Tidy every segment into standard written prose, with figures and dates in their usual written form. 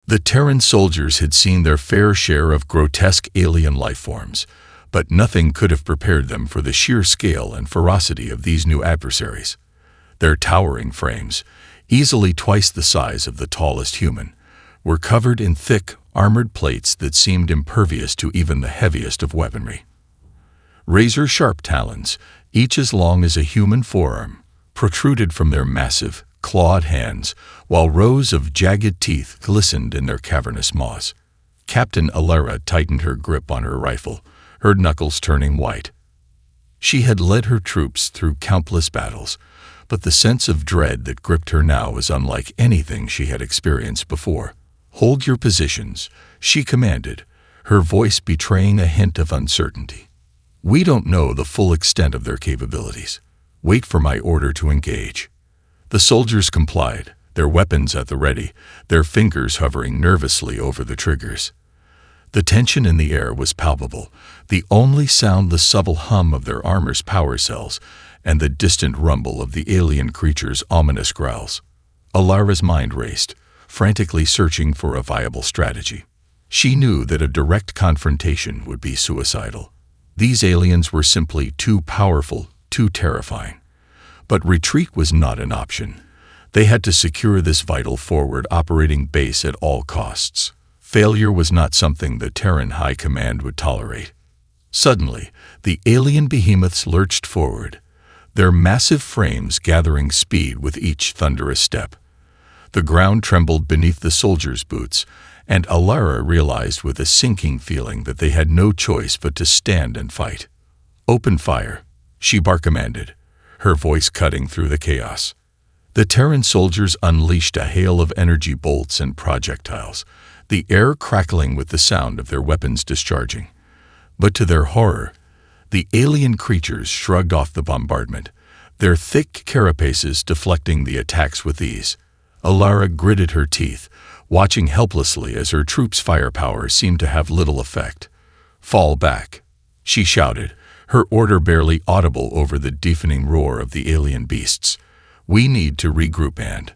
The Terran soldiers had seen their fair share of grotesque alien life forms, but nothing could have prepared them for the sheer scale and ferocity of these new adversaries. Their towering frames, easily twice the size of the tallest human, were covered in thick, armored plates that seemed impervious to even the heaviest of weaponry. Razor-sharp talons, each as long as a human forearm, protruded from their massive, clawed hands, while rows of jagged teeth glistened in their cavernous maws. Captain Alara tightened her grip on her rifle, her knuckles turning white. She had led her troops through countless battles, but the sense of dread that gripped her now was unlike anything she had experienced before. "Hold your positions," she commanded, her voice betraying a hint of uncertainty. "We don't know the full extent of their capabilities. Wait for my order to engage." The soldiers complied, their weapons at the ready, their fingers hovering nervously over the triggers. The tension in the air was palpable, the only sound the subtle hum of their armor's power cells and the distant rumble of the alien creature's ominous growls. Alara's mind raced, frantically searching for a viable strategy. She knew that a direct confrontation would be suicidal. These aliens were simply too powerful, too terrifying. But retreat was not an option. They had to secure this vital forward operating base at all costs. Failure was not something the Terran High Command would tolerate. Suddenly, the alien behemoths lurched forward, their massive frames gathering speed with each thunderous step. The ground trembled beneath the soldiers' boots, and Alara realized with a sinking feeling that they had no choice but to stand and fight. "Open fire," she commanded, her voice cutting through the chaos. The Terran soldiers unleashed a hail of energy bolts and projectiles, the air crackling with the sound of their weapons discharging. But to their horror, the alien creatures shrugged off the bombardment, their thick carapaces deflecting the attacks with ease. Alara gritted her teeth, watching helplessly as her troops' firepower seemed to have little effect. "Fall back," she shouted, her order barely audible over the deafening roar of the alien beasts. "We need to regroup and—"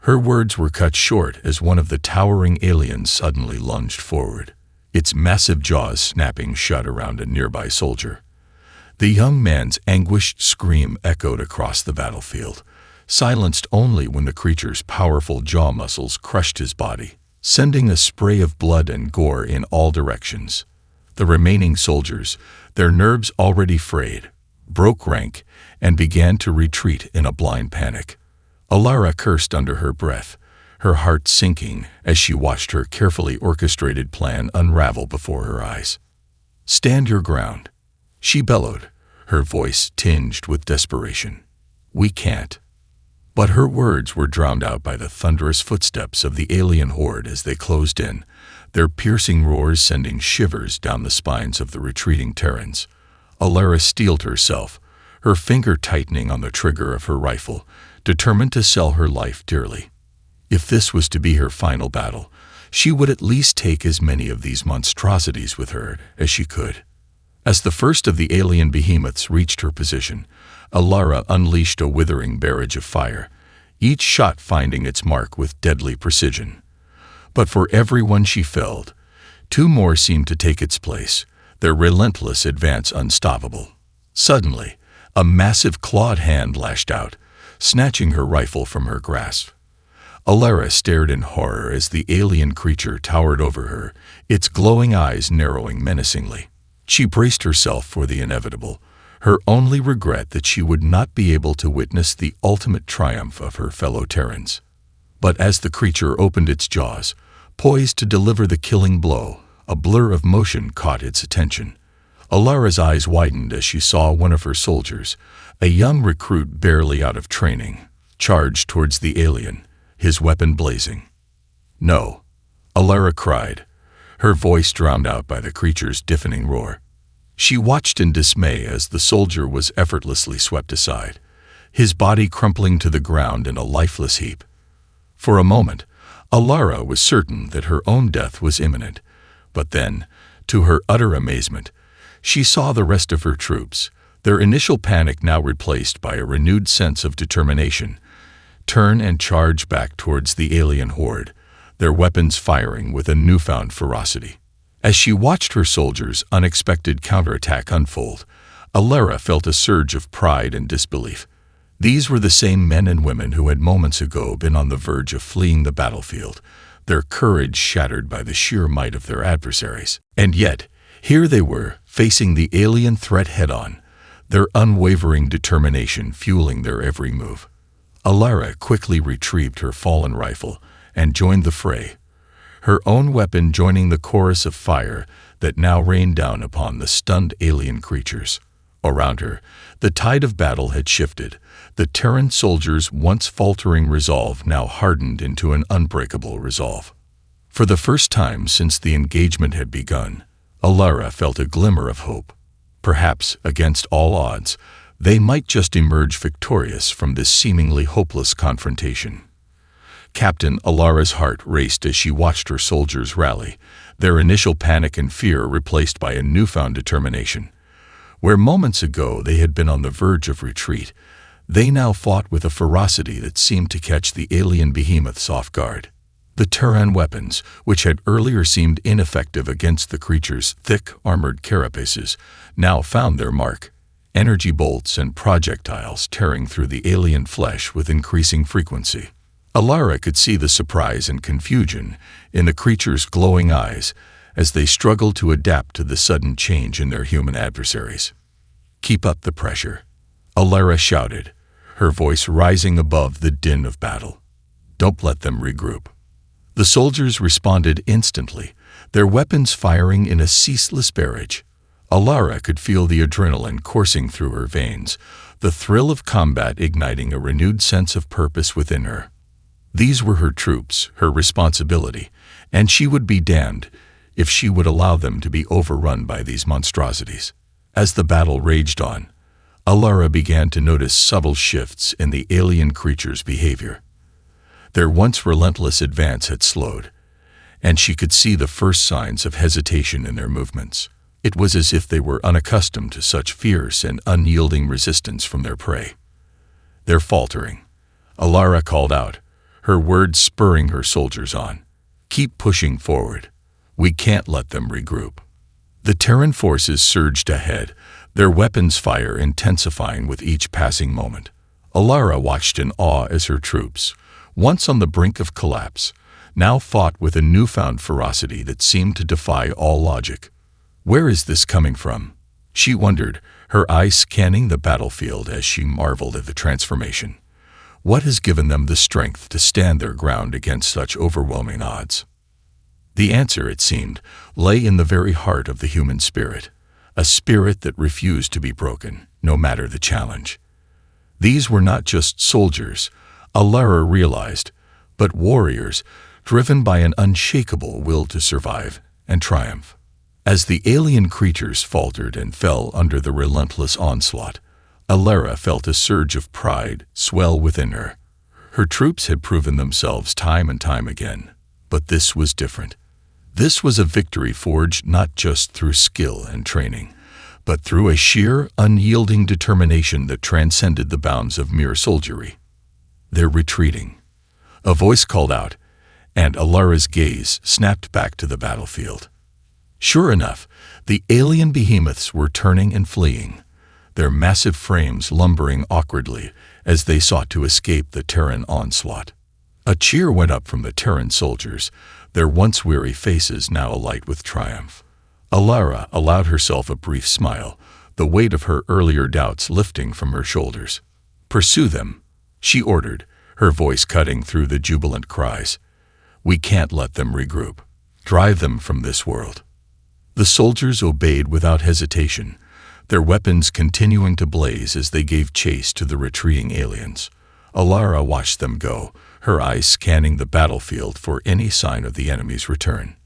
Her words were cut short as one of the towering aliens suddenly lunged forward, its massive jaws snapping shut around a nearby soldier. The young man's anguished scream echoed across the battlefield, silenced only when the creature's powerful jaw muscles crushed his body, sending a spray of blood and gore in all directions. The remaining soldiers, their nerves already frayed, broke rank and began to retreat in a blind panic. Alara cursed under her breath, her heart sinking as she watched her carefully orchestrated plan unravel before her eyes. "Stand your ground," she bellowed, her voice tinged with desperation. "We can't." But her words were drowned out by the thunderous footsteps of the alien horde as they closed in, their piercing roars sending shivers down the spines of the retreating Terrans. Alara steeled herself, her finger tightening on the trigger of her rifle, determined to sell her life dearly. If this was to be her final battle, she would at least take as many of these monstrosities with her as she could. As the first of the alien behemoths reached her position, Alara unleashed a withering barrage of fire, each shot finding its mark with deadly precision. But for every one she felled, two more seemed to take its place, their relentless advance unstoppable. Suddenly, a massive clawed hand lashed out, snatching her rifle from her grasp. Alara stared in horror as the alien creature towered over her, its glowing eyes narrowing menacingly. She braced herself for the inevitable, her only regret that she would not be able to witness the ultimate triumph of her fellow Terrans. But as the creature opened its jaws, poised to deliver the killing blow, a blur of motion caught its attention. Alara's eyes widened as she saw one of her soldiers, a young recruit barely out of training, charge towards the alien, his weapon blazing. "No," Alara cried, her voice drowned out by the creature's deafening roar. She watched in dismay as the soldier was effortlessly swept aside, his body crumpling to the ground in a lifeless heap. For a moment, Alara was certain that her own death was imminent, but then, to her utter amazement, she saw the rest of her troops, their initial panic now replaced by a renewed sense of determination, turn and charge back towards the alien horde, their weapons firing with a newfound ferocity. As she watched her soldiers' unexpected counterattack unfold, Alara felt a surge of pride and disbelief. These were the same men and women who had moments ago been on the verge of fleeing the battlefield, their courage shattered by the sheer might of their adversaries. And yet, here they were, facing the alien threat head-on, their unwavering determination fueling their every move. Alara quickly retrieved her fallen rifle and joined the fray, her own weapon joining the chorus of fire that now rained down upon the stunned alien creatures. Around her, the tide of battle had shifted. The Terran soldiers' once faltering resolve now hardened into an unbreakable resolve. For the first time since the engagement had begun, Alara felt a glimmer of hope. Perhaps, against all odds, they might just emerge victorious from this seemingly hopeless confrontation. Captain Alara's heart raced as she watched her soldiers rally, their initial panic and fear replaced by a newfound determination. Where moments ago they had been on the verge of retreat, they now fought with a ferocity that seemed to catch the alien behemoths off guard. The Terran weapons, which had earlier seemed ineffective against the creature's thick, armored carapaces, now found their mark. Energy bolts and projectiles tearing through the alien flesh with increasing frequency. Alara could see the surprise and confusion in the creature's glowing eyes as they struggled to adapt to the sudden change in their human adversaries. "Keep up the pressure," Alara shouted, her voice rising above the din of battle. "Don't let them regroup." The soldiers responded instantly, their weapons firing in a ceaseless barrage. Alara could feel the adrenaline coursing through her veins, the thrill of combat igniting a renewed sense of purpose within her. These were her troops, her responsibility, and she would be damned if she would allow them to be overrun by these monstrosities. As the battle raged on, Alara began to notice subtle shifts in the alien creatures' behavior. Their once relentless advance had slowed, and she could see the first signs of hesitation in their movements. It was as if they were unaccustomed to such fierce and unyielding resistance from their prey. "They're faltering," Alara called out, her words spurring her soldiers on. "Keep pushing forward. We can't let them regroup." The Terran forces surged ahead, their weapons fire intensifying with each passing moment. Alara watched in awe as her troops, once on the brink of collapse, now fought with a newfound ferocity that seemed to defy all logic. Where is this coming from? She wondered, her eyes scanning the battlefield as she marveled at the transformation. What has given them the strength to stand their ground against such overwhelming odds? The answer, it seemed, lay in the very heart of the human spirit, a spirit that refused to be broken, no matter the challenge. These were not just soldiers, Alara realized, but warriors, driven by an unshakable will to survive and triumph. As the alien creatures faltered and fell under the relentless onslaught, Alara felt a surge of pride swell within her. Her troops had proven themselves time and time again, but this was different. This was a victory forged not just through skill and training, but through a sheer, unyielding determination that transcended the bounds of mere soldiery. "They're retreating," a voice called out, and Alara's gaze snapped back to the battlefield. Sure enough, the alien behemoths were turning and fleeing, their massive frames lumbering awkwardly as they sought to escape the Terran onslaught. A cheer went up from the Terran soldiers, their once weary faces now alight with triumph. Alara allowed herself a brief smile, the weight of her earlier doubts lifting from her shoulders. "Pursue them," she ordered, her voice cutting through the jubilant cries. "We can't let them regroup. Drive them from this world." The soldiers obeyed without hesitation, their weapons continuing to blaze as they gave chase to the retreating aliens. Alara watched them go, her eyes scanning the battlefield for any sign of the enemy's return.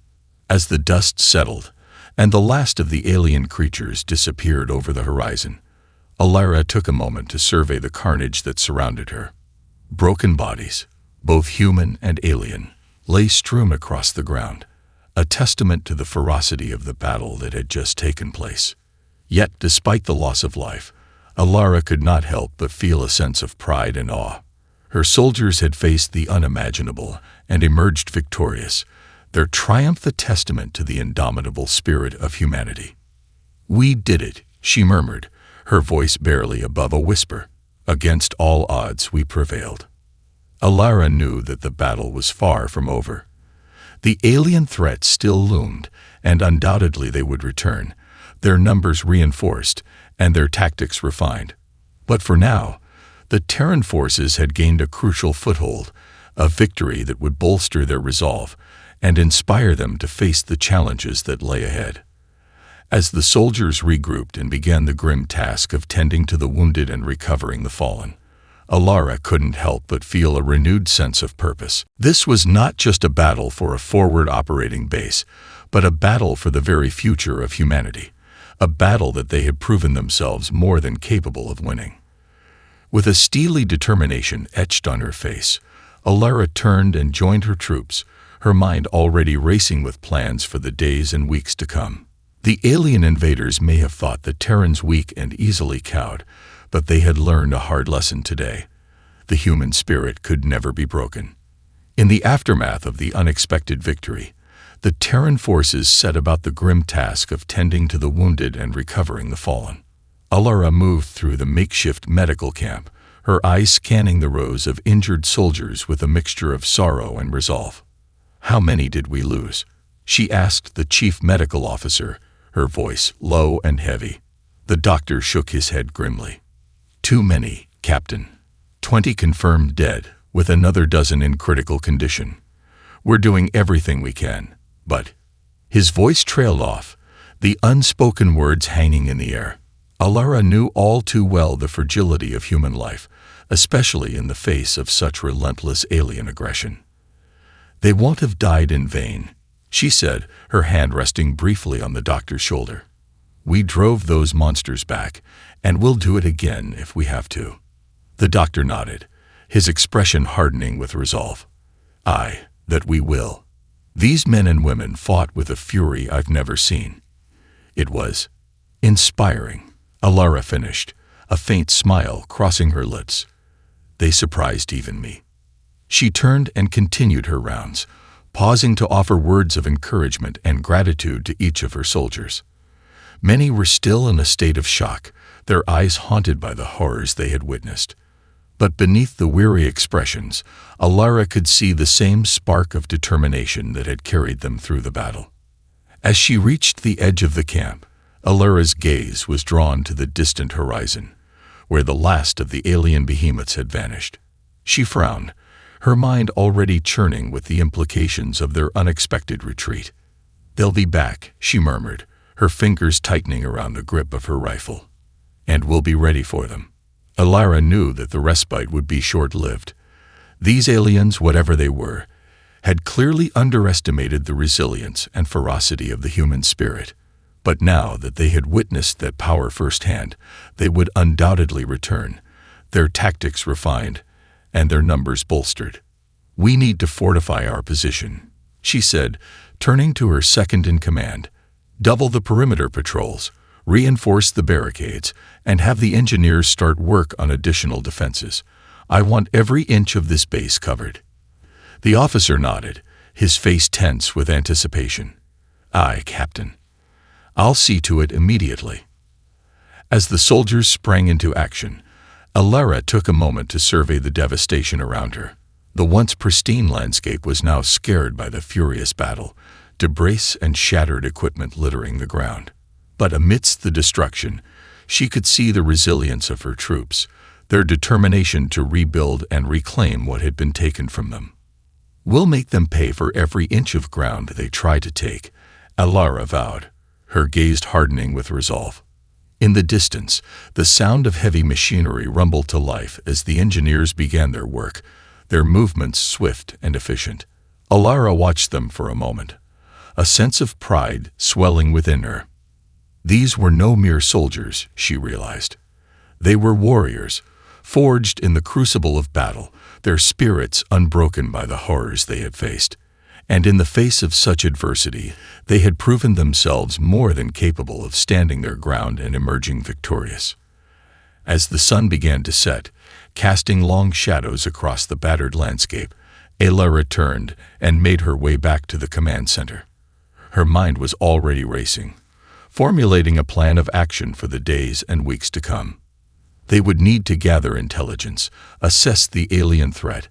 As the dust settled, and the last of the alien creatures disappeared over the horizon, Alara took a moment to survey the carnage that surrounded her. Broken bodies, both human and alien, lay strewn across the ground, a testament to the ferocity of the battle that had just taken place. Yet, despite the loss of life, Alara could not help but feel a sense of pride and awe. Her soldiers had faced the unimaginable and emerged victorious, their triumph a testament to the indomitable spirit of humanity. "We did it," she murmured, her voice barely above a whisper. "Against all odds, we prevailed." Alara knew that the battle was far from over. The alien threat still loomed, and undoubtedly they would return, their numbers reinforced and their tactics refined. But for now, the Terran forces had gained a crucial foothold, a victory that would bolster their resolve and inspire them to face the challenges that lay ahead. As the soldiers regrouped and began the grim task of tending to the wounded and recovering the fallen, Alara couldn't help but feel a renewed sense of purpose. This was not just a battle for a forward operating base, but a battle for the very future of humanity, a battle that they had proven themselves more than capable of winning. With a steely determination etched on her face, Alara turned and joined her troops, her mind already racing with plans for the days and weeks to come. The alien invaders may have thought the Terrans weak and easily cowed, but they had learned a hard lesson today. The human spirit could never be broken. In the aftermath of the unexpected victory, the Terran forces set about the grim task of tending to the wounded and recovering the fallen. Alara moved through the makeshift medical camp, her eyes scanning the rows of injured soldiers with a mixture of sorrow and resolve. "How many did we lose?" she asked the chief medical officer, her voice low and heavy. The doctor shook his head grimly. "Too many, Captain. 20 confirmed dead, with another dozen in critical condition. We're doing everything we can, but—" His voice trailed off, the unspoken words hanging in the air. Alara knew all too well the fragility of human life, especially in the face of such relentless alien aggression. "They won't have died in vain," she said, her hand resting briefly on the doctor's shoulder. "We drove those monsters back, and we'll do it again if we have to." The doctor nodded, his expression hardening with resolve. "Aye, that we will. These men and women fought with a fury I've never seen." It was inspiring, Alara finished, a faint smile crossing her lips. "They surprised even me." She turned and continued her rounds, pausing to offer words of encouragement and gratitude to each of her soldiers. Many were still in a state of shock, their eyes haunted by the horrors they had witnessed. But beneath the weary expressions, Alara could see the same spark of determination that had carried them through the battle. As she reached the edge of the camp, Alara's gaze was drawn to the distant horizon, where the last of the alien behemoths had vanished. She frowned, her mind already churning with the implications of their unexpected retreat. "They'll be back," she murmured, her fingers tightening around the grip of her rifle. "And we'll be ready for them." Alara knew that the respite would be short-lived. These aliens, whatever they were, had clearly underestimated the resilience and ferocity of the human spirit. But now that they had witnessed that power firsthand, they would undoubtedly return, their tactics refined, and their numbers bolstered. "We need to fortify our position," she said, turning to her second-in-command. "Double the perimeter patrols, reinforce the barricades, and have the engineers start work on additional defenses. I want every inch of this base covered." The officer nodded, his face tense with anticipation. "Aye, Captain. I'll see to it immediately." As the soldiers sprang into action, Alara took a moment to survey the devastation around her. The once pristine landscape was now scarred by the furious battle, debris and shattered equipment littering the ground. But amidst the destruction, she could see the resilience of her troops, their determination to rebuild and reclaim what had been taken from them. "We'll make them pay for every inch of ground they try to take," Alara vowed, her gaze hardening with resolve. In the distance, the sound of heavy machinery rumbled to life as the engineers began their work, their movements swift and efficient. Alara watched them for a moment, a sense of pride swelling within her. These were no mere soldiers, she realized. They were warriors, forged in the crucible of battle, their spirits unbroken by the horrors they had faced. And in the face of such adversity, they had proven themselves more than capable of standing their ground and emerging victorious. As the sun began to set, casting long shadows across the battered landscape. Alara turned and made her way back to the command center. Her mind was already racing, formulating a plan of action for the days and weeks to come. They would need to gather intelligence, assess the alien threat,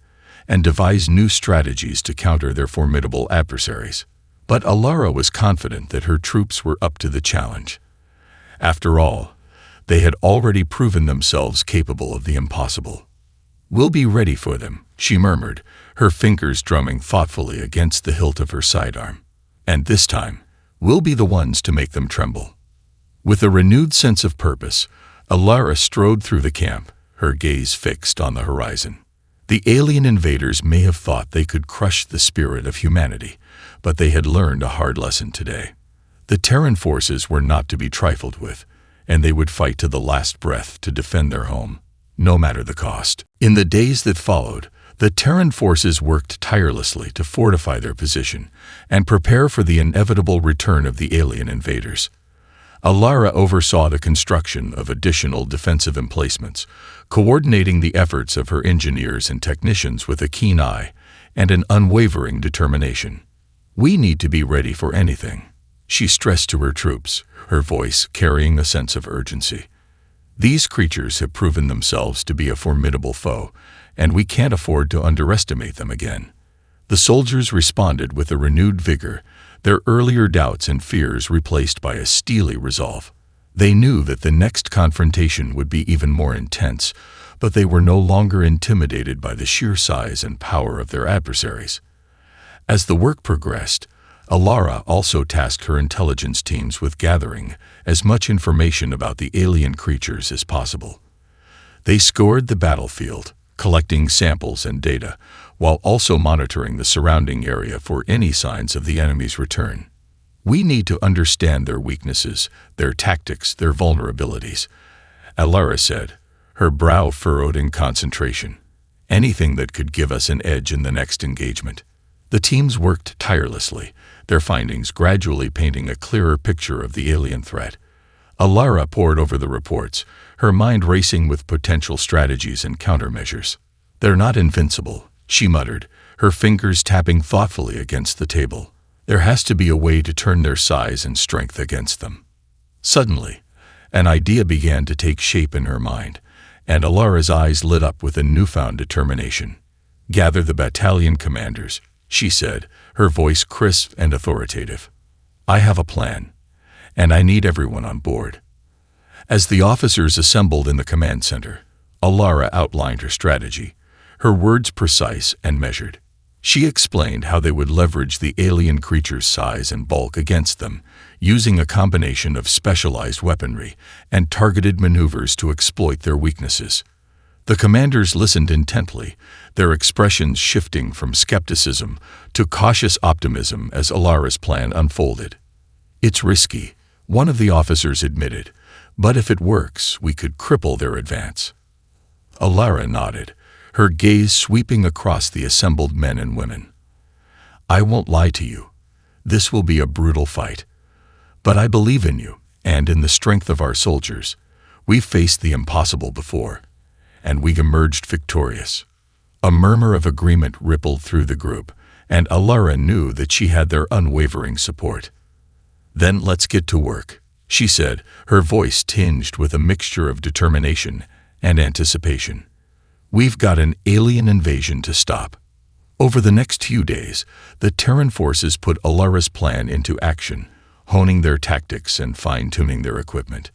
and devise new strategies to counter their formidable adversaries. But Alara was confident that her troops were up to the challenge. After all, they had already proven themselves capable of the impossible. "We'll be ready for them," she murmured, her fingers drumming thoughtfully against the hilt of her sidearm. "And this time, we'll be the ones to make them tremble." With a renewed sense of purpose, Alara strode through the camp, her gaze fixed on the horizon. The alien invaders may have thought they could crush the spirit of humanity, but they had learned a hard lesson today. The Terran forces were not to be trifled with, and they would fight to the last breath to defend their home, no matter the cost. In the days that followed, the Terran forces worked tirelessly to fortify their position and prepare for the inevitable return of the alien invaders. Alara oversaw the construction of additional defensive emplacements, coordinating the efforts of her engineers and technicians with a keen eye and an unwavering determination. "We need to be ready for anything," she stressed to her troops, her voice carrying a sense of urgency. "These creatures have proven themselves to be a formidable foe, and we can't afford to underestimate them again." The soldiers responded with a renewed vigor, their earlier doubts and fears replaced by a steely resolve. They knew that the next confrontation would be even more intense, but they were no longer intimidated by the sheer size and power of their adversaries. As the work progressed, Alara also tasked her intelligence teams with gathering as much information about the alien creatures as possible. They scoured the battlefield, collecting samples and data, while also monitoring the surrounding area for any signs of the enemy's return. "We need to understand their weaknesses, their tactics, their vulnerabilities," Alara said, her brow furrowed in concentration. "Anything that could give us an edge in the next engagement." The teams worked tirelessly, their findings gradually painting a clearer picture of the alien threat. Alara pored over the reports, her mind racing with potential strategies and countermeasures. "They're not invincible," she muttered, her fingers tapping thoughtfully against the table. "There has to be a way to turn their size and strength against them." Suddenly, an idea began to take shape in her mind, and Alara's eyes lit up with a newfound determination. "Gather the battalion commanders," she said, her voice crisp and authoritative. "I have a plan, and I need everyone on board." As the officers assembled in the command center, Alara outlined her strategy, her words precise and measured. She explained how they would leverage the alien creature's size and bulk against them, using a combination of specialized weaponry and targeted maneuvers to exploit their weaknesses. The commanders listened intently, their expressions shifting from skepticism to cautious optimism as Alara's plan unfolded. "It's risky," one of the officers admitted, "but if it works, we could cripple their advance." Alara nodded, her gaze sweeping across the assembled men and women. "I won't lie to you. This will be a brutal fight. But I believe in you, and in the strength of our soldiers. We've faced the impossible before, and we emerged victorious." A murmur of agreement rippled through the group, and Alara knew that she had their unwavering support. "Then let's get to work," she said, her voice tinged with a mixture of determination and anticipation. "We've got an alien invasion to stop." Over the next few days, the Terran forces put Alara's plan into action, honing their tactics and fine-tuning their equipment.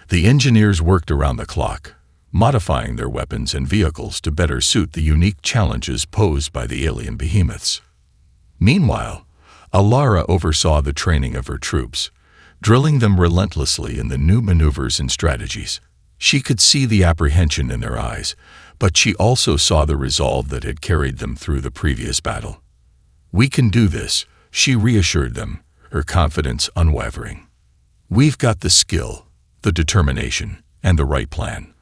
The engineers worked around the clock, modifying their weapons and vehicles to better suit the unique challenges posed by the alien behemoths. Meanwhile, Alara oversaw the training of her troops, drilling them relentlessly in the new maneuvers and strategies. She could see the apprehension in their eyes, but she also saw the resolve that had carried them through the previous battle. "We can do this," she reassured them, her confidence unwavering. "We've got the skill, the determination, and the right plan.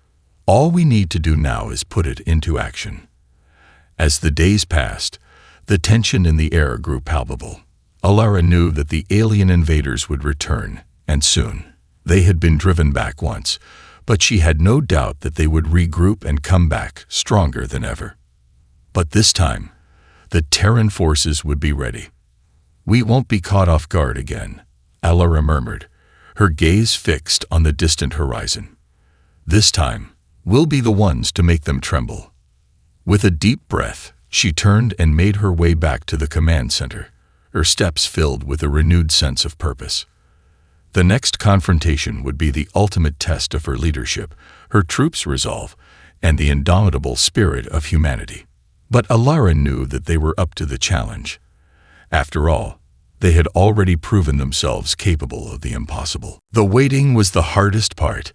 All we need to do now is put it into action." As the days passed, the tension in the air grew palpable. Alara knew that the alien invaders would return, and soon. They had been driven back once, but she had no doubt that they would regroup and come back stronger than ever. But this time, the Terran forces would be ready. "We won't be caught off guard again," Alara murmured, her gaze fixed on the distant horizon. "This time, we'll be the ones to make them tremble." With a deep breath, she turned and made her way back to the command center, her steps filled with a renewed sense of purpose. The next confrontation would be the ultimate test of her leadership, her troops' resolve, and the indomitable spirit of humanity. But Alara knew that they were up to the challenge. After all, they had already proven themselves capable of the impossible. The waiting was the hardest part.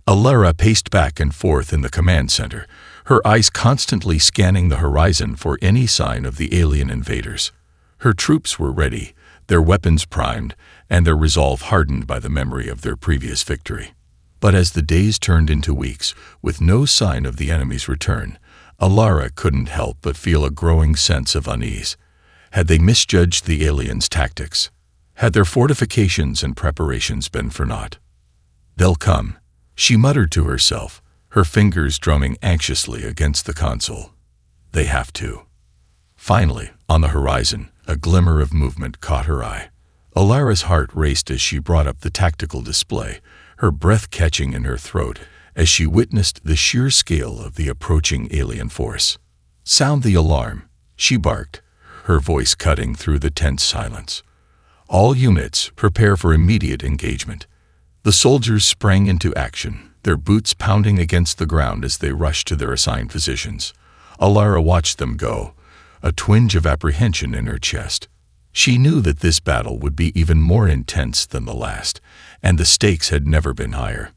Alara paced back and forth in the command center, her eyes constantly scanning the horizon for any sign of the alien invaders. Her troops were ready, their weapons primed, and their resolve hardened by the memory of their previous victory. But as the days turned into weeks, with no sign of the enemy's return, Alara couldn't help but feel a growing sense of unease. Had they misjudged the aliens' tactics? Had their fortifications and preparations been for naught? "They'll come," she muttered to herself, her fingers drumming anxiously against the console. "They have to." Finally, on the horizon, a glimmer of movement caught her eye. Alara's heart raced as she brought up the tactical display, her breath catching in her throat as she witnessed the sheer scale of the approaching alien force. "Sound the alarm," she barked, her voice cutting through the tense silence. "All units, prepare for immediate engagement." The soldiers sprang into action, their boots pounding against the ground as they rushed to their assigned positions. Alara watched them go, a twinge of apprehension in her chest. She knew that this battle would be even more intense than the last, and the stakes had never been higher.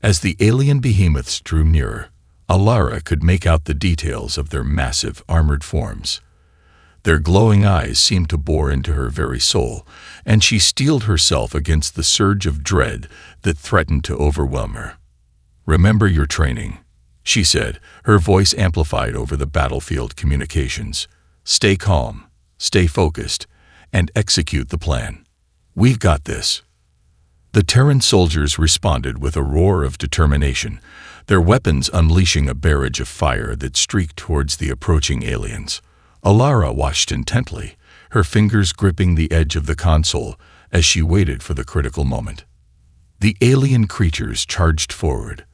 As the alien behemoths drew nearer, Alara could make out the details of their massive, armored forms. Their glowing eyes seemed to bore into her very soul, and she steeled herself against the surge of dread that threatened to overwhelm her. "Remember your training," she said, her voice amplified over the battlefield communications. "Stay calm, stay focused, and execute the plan. We've got this." The Terran soldiers responded with a roar of determination, their weapons unleashing a barrage of fire that streaked towards the approaching aliens. Alara watched intently, her fingers gripping the edge of the console as she waited for the critical moment. The alien creatures charged forward,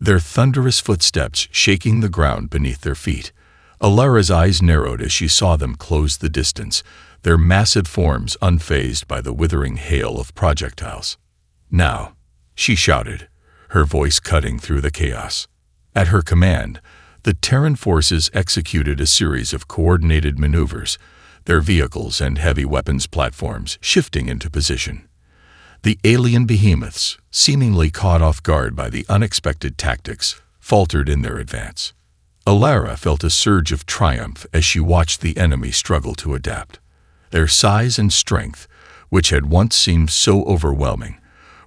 their thunderous footsteps shaking the ground beneath their feet. Alara's eyes narrowed as she saw them close the distance, their massive forms unfazed by the withering hail of projectiles. "Now," she shouted, her voice cutting through the chaos. At her command, the Terran forces executed a series of coordinated maneuvers, their vehicles and heavy weapons platforms shifting into position. The alien behemoths, seemingly caught off guard by the unexpected tactics, faltered in their advance. Alara felt a surge of triumph as she watched the enemy struggle to adapt. Their size and strength, which had once seemed so overwhelming,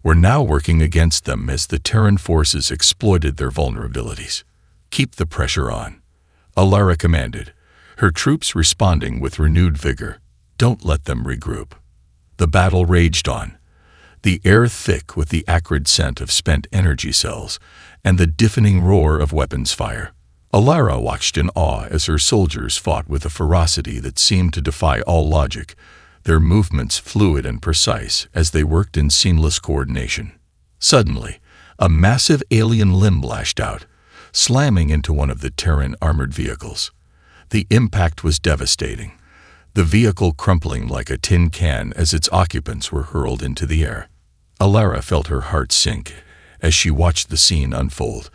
were now working against them as the Terran forces exploited their vulnerabilities. "Keep the pressure on," Alara commanded, her troops responding with renewed vigor. "Don't let them regroup." The battle raged on, the air thick with the acrid scent of spent energy cells and the deafening roar of weapons fire. Alara watched in awe as her soldiers fought with a ferocity that seemed to defy all logic, their movements fluid and precise as they worked in seamless coordination. Suddenly, a massive alien limb lashed out, slamming into one of the Terran armored vehicles. The impact was devastating, the vehicle crumpling like a tin can as its occupants were hurled into the air. Alara felt her heart sink as she watched the scene unfold,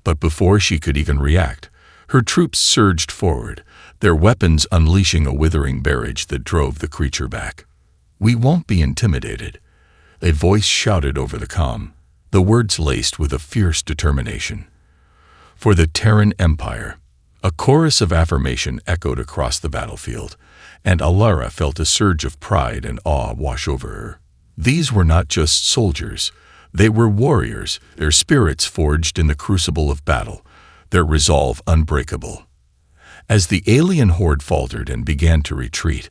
but before she could even react, her troops surged forward, their weapons unleashing a withering barrage that drove the creature back. "We won't be intimidated," a voice shouted over the comm, the words laced with a fierce determination. For the Terran Empire, a chorus of affirmation echoed across the battlefield, and Alara felt a surge of pride and awe wash over her. These were not just soldiers, they were warriors, their spirits forged in the crucible of battle, their resolve unbreakable. As the alien horde faltered and began to retreat,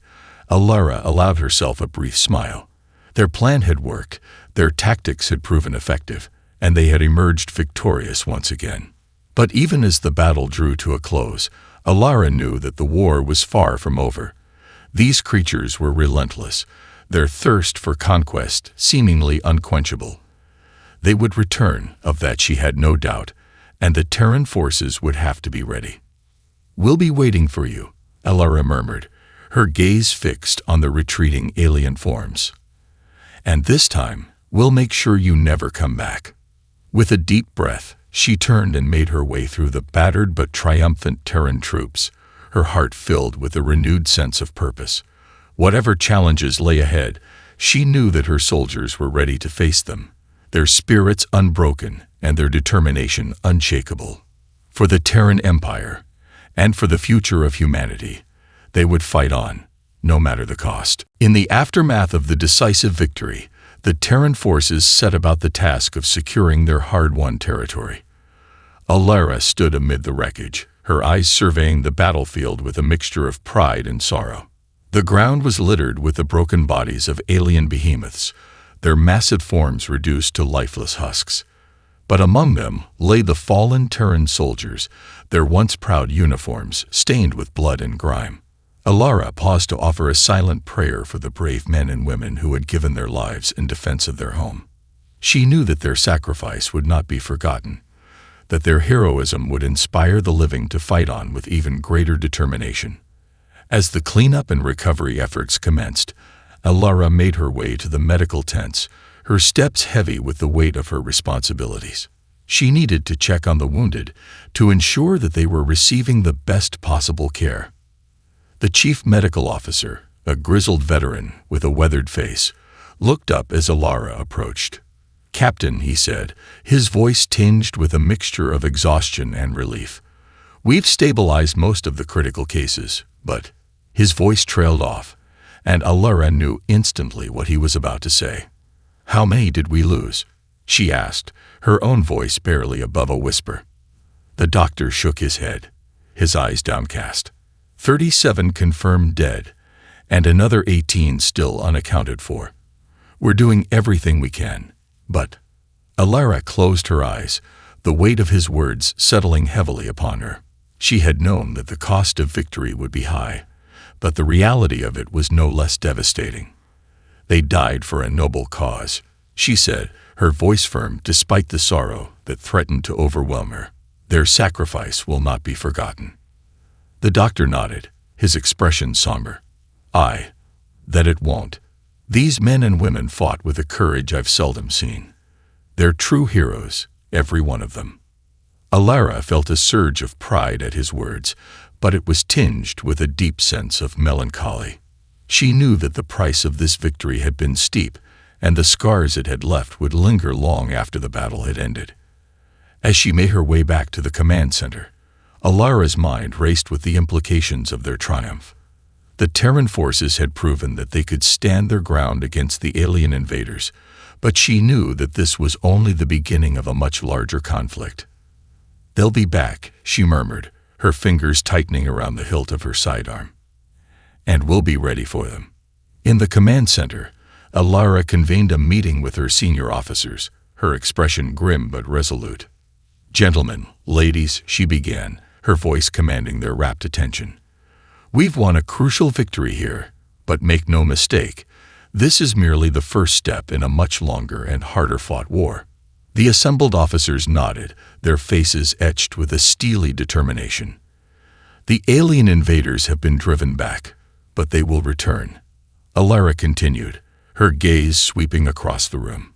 Alara allowed herself a brief smile. Their plan had worked, their tactics had proven effective, and they had emerged victorious once again. But even as the battle drew to a close, Alara knew that the war was far from over. These creatures were relentless, their thirst for conquest seemingly unquenchable. They would return, of that she had no doubt, and the Terran forces would have to be ready. "We'll be waiting for you," Alara murmured, her gaze fixed on the retreating alien forms. "And this time, we'll make sure you never come back." With a deep breath, she turned and made her way through the battered but triumphant Terran troops, her heart filled with a renewed sense of purpose. Whatever challenges lay ahead, she knew that her soldiers were ready to face them, their spirits unbroken and their determination unshakable. For the Terran Empire, and for the future of humanity, they would fight on, no matter the cost. In the aftermath of the decisive victory, the Terran forces set about the task of securing their hard-won territory. Alara stood amid the wreckage, her eyes surveying the battlefield with a mixture of pride and sorrow. The ground was littered with the broken bodies of alien behemoths, their massive forms reduced to lifeless husks. But among them lay the fallen Terran soldiers, their once proud uniforms stained with blood and grime. Alara paused to offer a silent prayer for the brave men and women who had given their lives in defense of their home. She knew that their sacrifice would not be forgotten, that their heroism would inspire the living to fight on with even greater determination. As the cleanup and recovery efforts commenced, Alara made her way to the medical tents, her steps heavy with the weight of her responsibilities. She needed to check on the wounded to ensure that they were receiving the best possible care. The chief medical officer, a grizzled veteran with a weathered face, looked up as Alara approached. "Captain," he said, his voice tinged with a mixture of exhaustion and relief. "We've stabilized most of the critical cases, but—" His voice trailed off, and Alara knew instantly what he was about to say. "How many did we lose?" she asked, her own voice barely above a whisper. The doctor shook his head, his eyes downcast. 37 confirmed dead, and another 18 still unaccounted for. "We're doing everything we can, but—" Alara closed her eyes, the weight of his words settling heavily upon her. She had known that the cost of victory would be high, but the reality of it was no less devastating. "They died for a noble cause," she said, her voice firm despite the sorrow that threatened to overwhelm her. "Their sacrifice will not be forgotten." The doctor nodded, his expression somber. "Aye, that it won't. These men and women fought with a courage I've seldom seen. They're true heroes, every one of them." Alara felt a surge of pride at his words, but it was tinged with a deep sense of melancholy. She knew that the price of this victory had been steep, and the scars it had left would linger long after the battle had ended. As she made her way back to the command center, Alara's mind raced with the implications of their triumph. The Terran forces had proven that they could stand their ground against the alien invaders, but she knew that this was only the beginning of a much larger conflict. "They'll be back," she murmured, her fingers tightening around the hilt of her sidearm. "And we'll be ready for them." In the command center, Alara convened a meeting with her senior officers, her expression grim but resolute. "Gentlemen, ladies," she began, her voice commanding their rapt attention. "We've won a crucial victory here, but make no mistake, this is merely the first step in a much longer and harder-fought war." The assembled officers nodded, their faces etched with a steely determination. "The alien invaders have been driven back, but they will return," Alara continued, her gaze sweeping across the room.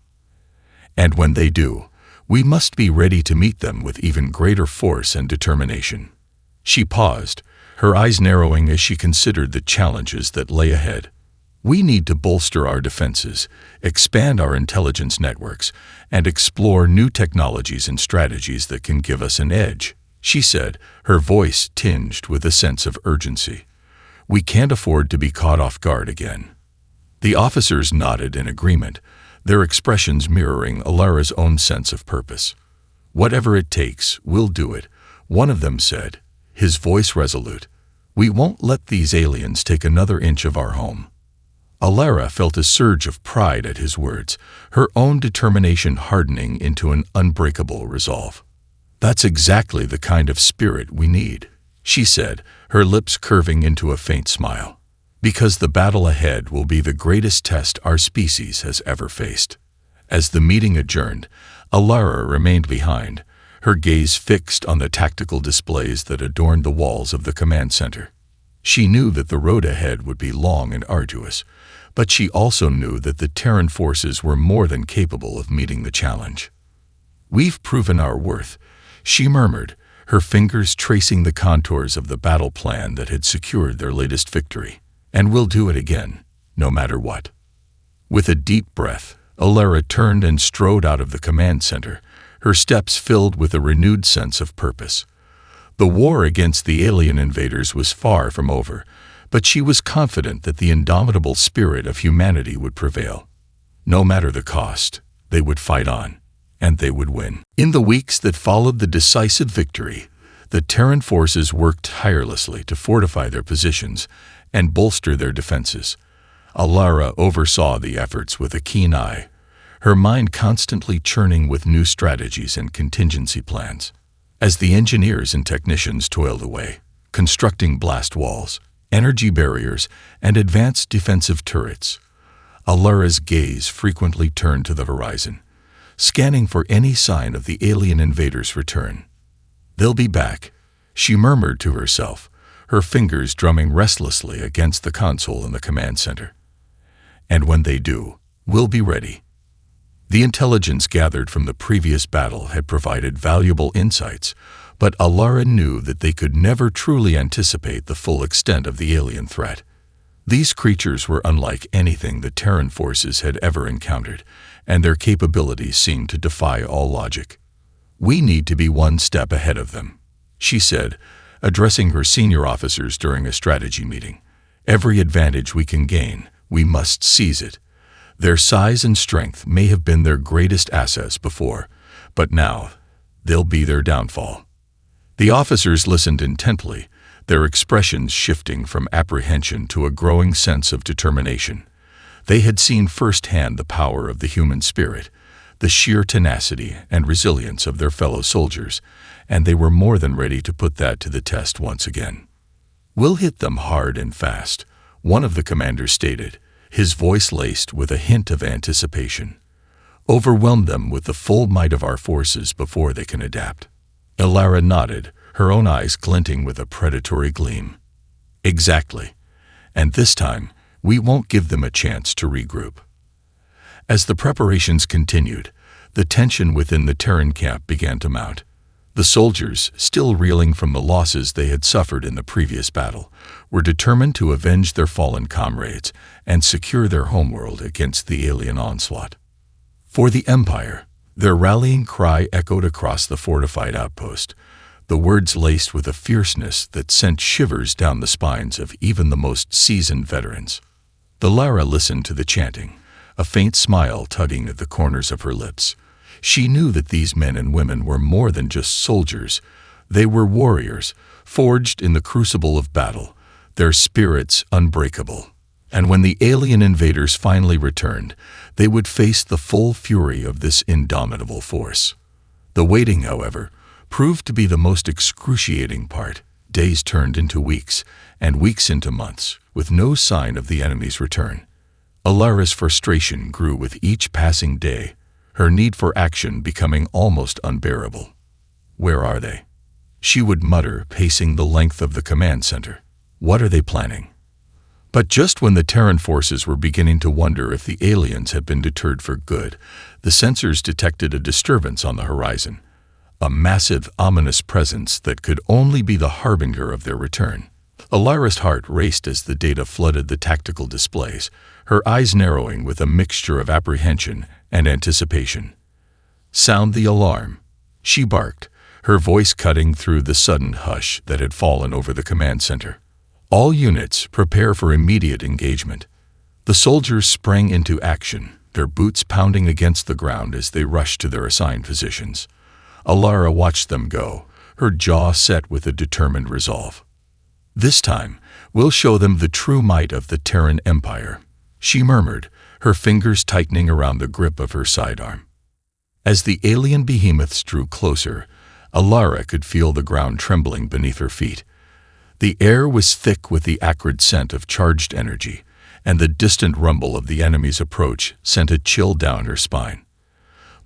"And when they do, we must be ready to meet them with even greater force and determination." She paused, her eyes narrowing as she considered the challenges that lay ahead. "We need to bolster our defenses, expand our intelligence networks, and explore new technologies and strategies that can give us an edge," she said, her voice tinged with a sense of urgency. "We can't afford to be caught off guard again." The officers nodded in agreement, their expressions mirroring Alara's own sense of purpose. "Whatever it takes, we'll do it," one of them said, his voice resolute. "We won't let these aliens take another inch of our home." Alara felt a surge of pride at his words, her own determination hardening into an unbreakable resolve. "That's exactly the kind of spirit we need," she said, her lips curving into a faint smile. "Because the battle ahead will be the greatest test our species has ever faced." As the meeting adjourned, Alara remained behind, her gaze fixed on the tactical displays that adorned the walls of the command center. She knew that the road ahead would be long and arduous, but she also knew that the Terran forces were more than capable of meeting the challenge. "We've proven our worth," she murmured, her fingers tracing the contours of the battle plan that had secured their latest victory. "And we'll do it again, no matter what." With a deep breath, Alara turned and strode out of the command center, her steps filled with a renewed sense of purpose. The war against the alien invaders was far from over, but she was confident that the indomitable spirit of humanity would prevail. No matter the cost, they would fight on, and they would win. In the weeks that followed the decisive victory, the Terran forces worked tirelessly to fortify their positions and bolster their defenses. Alara oversaw the efforts with a keen eye, her mind constantly churning with new strategies and contingency plans. As the engineers and technicians toiled away, constructing blast walls, energy barriers, and advanced defensive turrets, Alara's gaze frequently turned to the horizon, scanning for any sign of the alien invaders' return. "They'll be back," she murmured to herself, her fingers drumming restlessly against the console in the command center. "And when they do, we'll be ready." The intelligence gathered from the previous battle had provided valuable insights, but Alara knew that they could never truly anticipate the full extent of the alien threat. These creatures were unlike anything the Terran forces had ever encountered, and their capabilities seemed to defy all logic. "We need to be one step ahead of them," she said, addressing her senior officers during a strategy meeting. "Every advantage we can gain, we must seize it. Their size and strength may have been their greatest assets before, but now they'll be their downfall." The officers listened intently, their expressions shifting from apprehension to a growing sense of determination. They had seen firsthand the power of the human spirit, the sheer tenacity and resilience of their fellow soldiers, and they were more than ready to put that to the test once again. "We'll hit them hard and fast," one of the commanders stated, his voice laced with a hint of anticipation. "Overwhelm them with the full might of our forces before they can adapt." Alara nodded, her own eyes glinting with a predatory gleam. "Exactly. And this time, we won't give them a chance to regroup." As the preparations continued, the tension within the Terran camp began to mount. The soldiers, still reeling from the losses they had suffered in the previous battle, were determined to avenge their fallen comrades and secure their homeworld against the alien onslaught. For the Empire, their rallying cry echoed across the fortified outpost, the words laced with a fierceness that sent shivers down the spines of even the most seasoned veterans. Alara listened to the chanting, a faint smile tugging at the corners of her lips. She knew that these men and women were more than just soldiers. They were warriors, forged in the crucible of battle, their spirits unbreakable. And when the alien invaders finally returned, they would face the full fury of this indomitable force. The waiting, however, proved to be the most excruciating part. Days turned into weeks, and weeks into months, with no sign of the enemy's return. Alara's frustration grew with each passing day, her need for action becoming almost unbearable. "Where are they?" she would mutter, pacing the length of the command center. "What are they planning?" But just when the Terran forces were beginning to wonder if the aliens had been deterred for good, the sensors detected a disturbance on the horizon, a massive, ominous presence that could only be the harbinger of their return. Alara's heart raced as the data flooded the tactical displays, her eyes narrowing with a mixture of apprehension and anticipation. "Sound the alarm," she barked, her voice cutting through the sudden hush that had fallen over the command center. "All units, prepare for immediate engagement." The soldiers sprang into action, their boots pounding against the ground as they rushed to their assigned positions. Alara watched them go, her jaw set with a determined resolve. "This time, we'll show them the true might of the Terran Empire," she murmured, her fingers tightening around the grip of her sidearm. As the alien behemoths drew closer, Alara could feel the ground trembling beneath her feet. The air was thick with the acrid scent of charged energy, and the distant rumble of the enemy's approach sent a chill down her spine.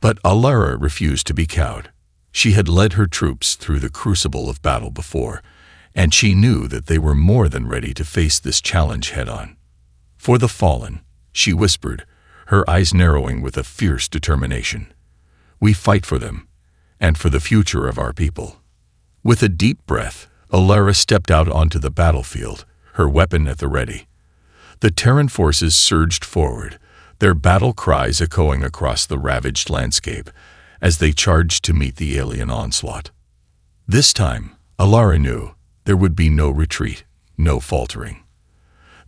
But Alara refused to be cowed. She had led her troops through the crucible of battle before, and she knew that they were more than ready to face this challenge head-on. For the fallen, she whispered, her eyes narrowing with a fierce determination. We fight for them, and for the future of our people. With a deep breath, Alara stepped out onto the battlefield, her weapon at the ready. The Terran forces surged forward, their battle cries echoing across the ravaged landscape as they charged to meet the alien onslaught. This time, Alara knew there would be no retreat, no faltering.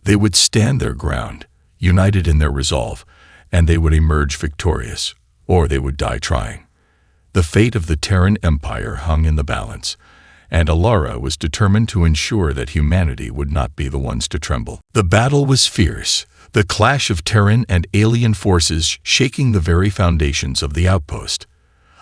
They would stand their ground, united in their resolve, and they would emerge victorious, or they would die trying. The fate of the Terran Empire hung in the balance, and Alara was determined to ensure that humanity would not be the ones to tremble. The battle was fierce, the clash of Terran and alien forces shaking the very foundations of the outpost.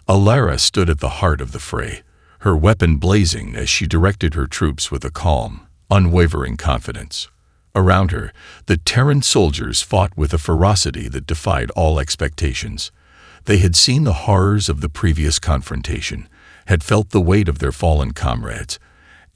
Alara stood at the heart of the fray, her weapon blazing as she directed her troops with a calm, unwavering confidence. Around her, the Terran soldiers fought with a ferocity that defied all expectations. They had seen the horrors of the previous confrontation, had felt the weight of their fallen comrades,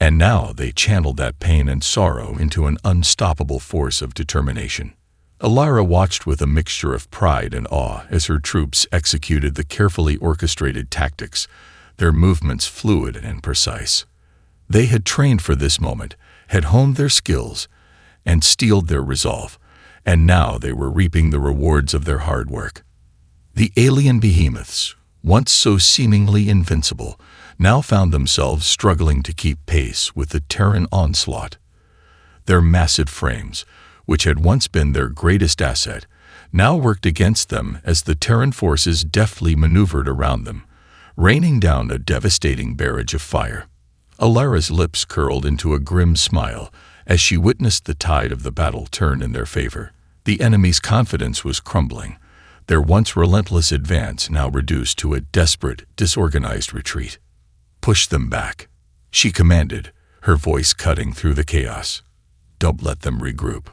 and now they channeled that pain and sorrow into an unstoppable force of determination. Alara watched with a mixture of pride and awe as her troops executed the carefully orchestrated tactics, their movements fluid and precise. They had trained for this moment, had honed their skills, and steeled their resolve, and now they were reaping the rewards of their hard work. The alien behemoths, once so seemingly invincible, now found themselves struggling to keep pace with the Terran onslaught. Their massive frames, which had once been their greatest asset, now worked against them as the Terran forces deftly maneuvered around them, raining down a devastating barrage of fire. Alara's lips curled into a grim smile as she witnessed the tide of the battle turn in their favor. The enemy's confidence was crumbling, their once relentless advance now reduced to a desperate, disorganized retreat. Push them back, she commanded, her voice cutting through the chaos. Don't let them regroup.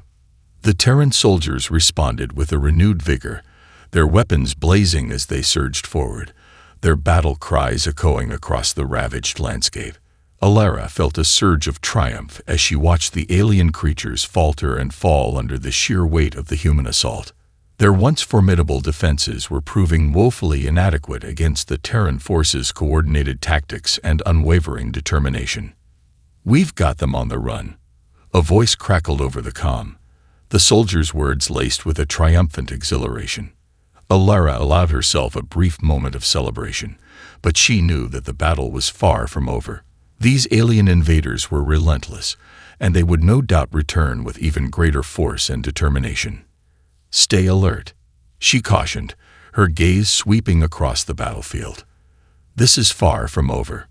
The Terran soldiers responded with a renewed vigor, their weapons blazing as they surged forward, their battle cries echoing across the ravaged landscape. Alara felt a surge of triumph as she watched the alien creatures falter and fall under the sheer weight of the human assault. Their once formidable defenses were proving woefully inadequate against the Terran forces' coordinated tactics and unwavering determination. We've got them on the run. A voice crackled over the comm, the soldier's words laced with a triumphant exhilaration. Alara allowed herself a brief moment of celebration, but she knew that the battle was far from over. These alien invaders were relentless, and they would no doubt return with even greater force and determination. Stay alert, she cautioned, her gaze sweeping across the battlefield. This is far from over.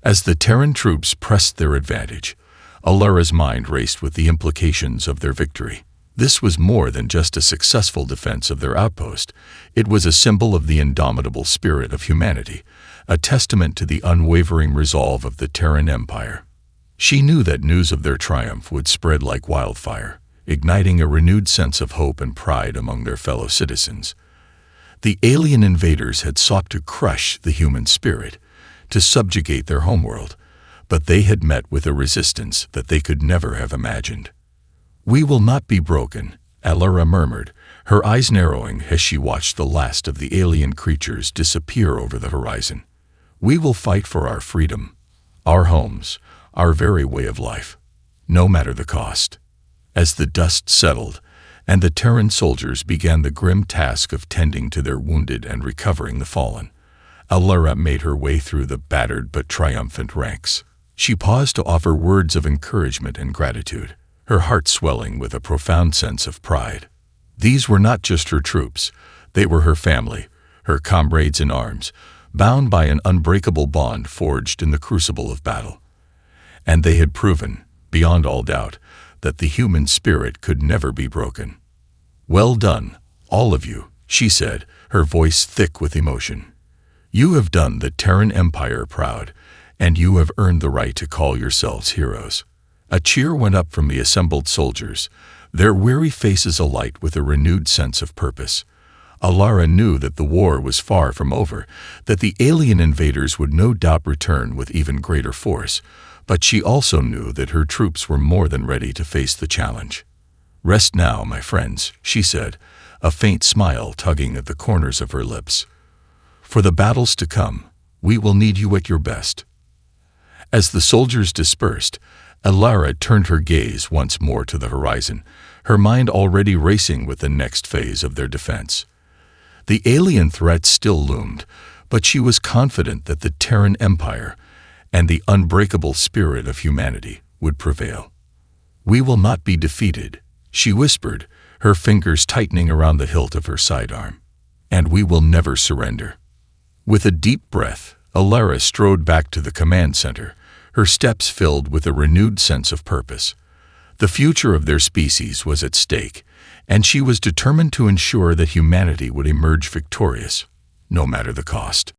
As the Terran troops pressed their advantage, Alara's mind raced with the implications of their victory. This was more than just a successful defense of their outpost. It was a symbol of the indomitable spirit of humanity, a testament to the unwavering resolve of the Terran Empire. She knew that news of their triumph would spread like wildfire, igniting a renewed sense of hope and pride among their fellow citizens. The alien invaders had sought to crush the human spirit, to subjugate their homeworld, but they had met with a resistance that they could never have imagined. We will not be broken, Alara murmured, her eyes narrowing as she watched the last of the alien creatures disappear over the horizon. We will fight for our freedom, our homes, our very way of life, no matter the cost. As the dust settled, and the Terran soldiers began the grim task of tending to their wounded and recovering the fallen, Alara made her way through the battered but triumphant ranks. She paused to offer words of encouragement and gratitude, her heart swelling with a profound sense of pride. These were not just her troops, they were her family, her comrades in arms, bound by an unbreakable bond forged in the crucible of battle. And they had proven, beyond all doubt, that the human spirit could never be broken. "Well done, all of you," she said, her voice thick with emotion. "You have done the Terran Empire proud, and you have earned the right to call yourselves heroes." A cheer went up from the assembled soldiers, their weary faces alight with a renewed sense of purpose. Alara knew that the war was far from over, that the alien invaders would no doubt return with even greater force, but she also knew that her troops were more than ready to face the challenge. "Rest now, my friends," she said, a faint smile tugging at the corners of her lips. "For the battles to come, we will need you at your best." As the soldiers dispersed, Alara turned her gaze once more to the horizon, her mind already racing with the next phase of their defense. The alien threat still loomed, but she was confident that the Terran Empire and the unbreakable spirit of humanity would prevail. "We will not be defeated," she whispered, her fingers tightening around the hilt of her sidearm. "And we will never surrender." With a deep breath, Alara strode back to the command center, her steps filled with a renewed sense of purpose. The future of their species was at stake, and she was determined to ensure that humanity would emerge victorious, no matter the cost.